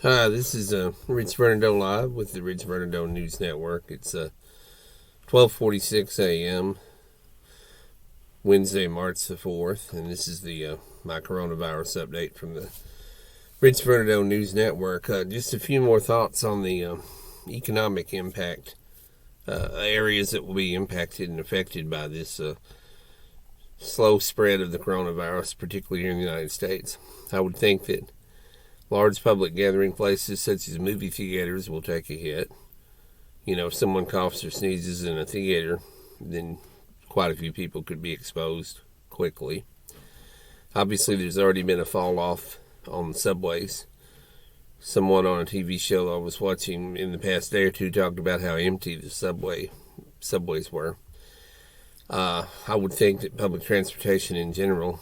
Hi, this is Rich Vernadeau live with the Rich Vernadeau News Network. It's 12:46 a.m. Wednesday, March the 4th, and this is the my coronavirus update from the Rich Vernadeau News Network. Just a few more thoughts on the economic impact, areas that will be impacted and affected by this slow spread of the coronavirus, particularly here in the United States. I would think that large public gathering places such as movie theaters will take a hit. You know, if someone coughs or sneezes in a theater, then quite a few people could be exposed quickly. Obviously, there's already been a fall off on subways. Someone on a TV show I was watching in the past day or two talked about how empty the subways were. I would think that public transportation in general,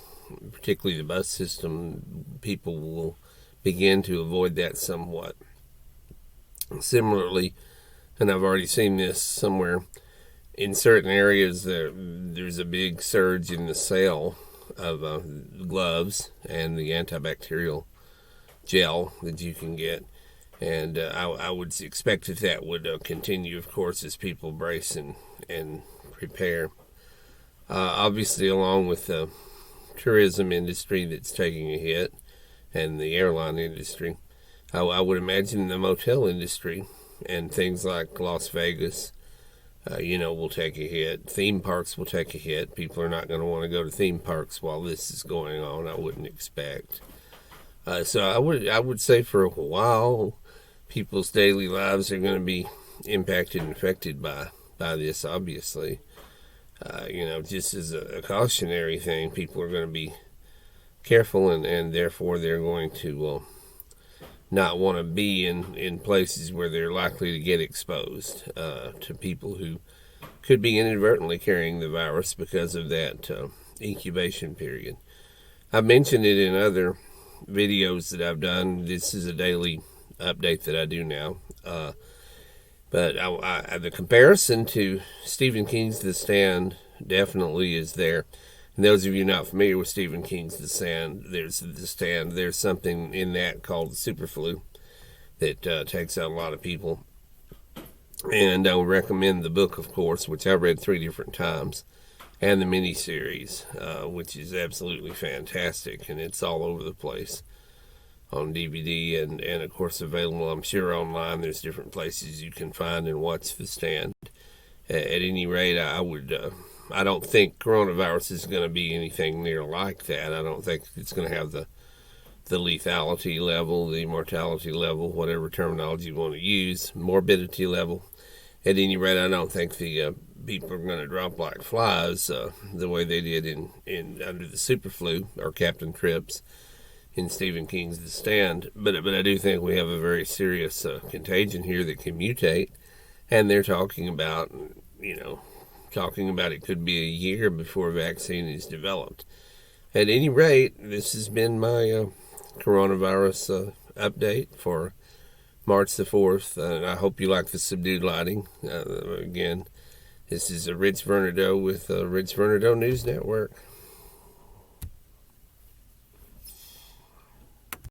particularly the bus system, people will begin to avoid that somewhat. Similarly, and I've already seen this somewhere, in certain areas there's a big surge in the sale of gloves and the antibacterial gel that you can get. And I would expect that would continue, of course, as people brace and prepare. Obviously, along with the tourism industry that's taking a hit, and the airline industry, I would imagine the motel industry and things like Las Vegas, will take a hit. Theme parks will take a hit. People are not going to want to go to theme parks while this is going on, I wouldn't expect. So I would say for a while, people's daily lives are going to be impacted and affected by this, obviously. Just as a cautionary thing, people are going to be careful, and therefore they're going to not want to be in places where they're likely to get exposed to people who could be inadvertently carrying the virus because of that incubation period. I've mentioned it in other videos that I've done. This is a daily update that I do now. But the comparison to Stephen King's The Stand definitely is there. And those of you not familiar with Stephen King's The Stand, there's something in that called the superflu that takes out a lot of people. And I would recommend the book, of course, which I read 3 different times, and the miniseries, which is absolutely fantastic, and it's all over the place on DVD and of course available, I'm sure, online. There's different places you can find and watch The Stand. At any rate, I don't think coronavirus is going to be anything near like that. I don't think it's going to have the lethality level, the mortality level, whatever terminology you want to use, morbidity level. At any rate, I don't think the people are going to drop like flies the way they did in under the superflu or Captain Trips in Stephen King's The Stand. But I do think we have a very serious contagion here that can mutate, and they're talking about it could be a year before a vaccine is developed. At any rate, this has been my coronavirus update for March the 4th, and I hope you like the subdued lighting. Again, this is Rich Vernadeau with Rich Vernadeau News Network.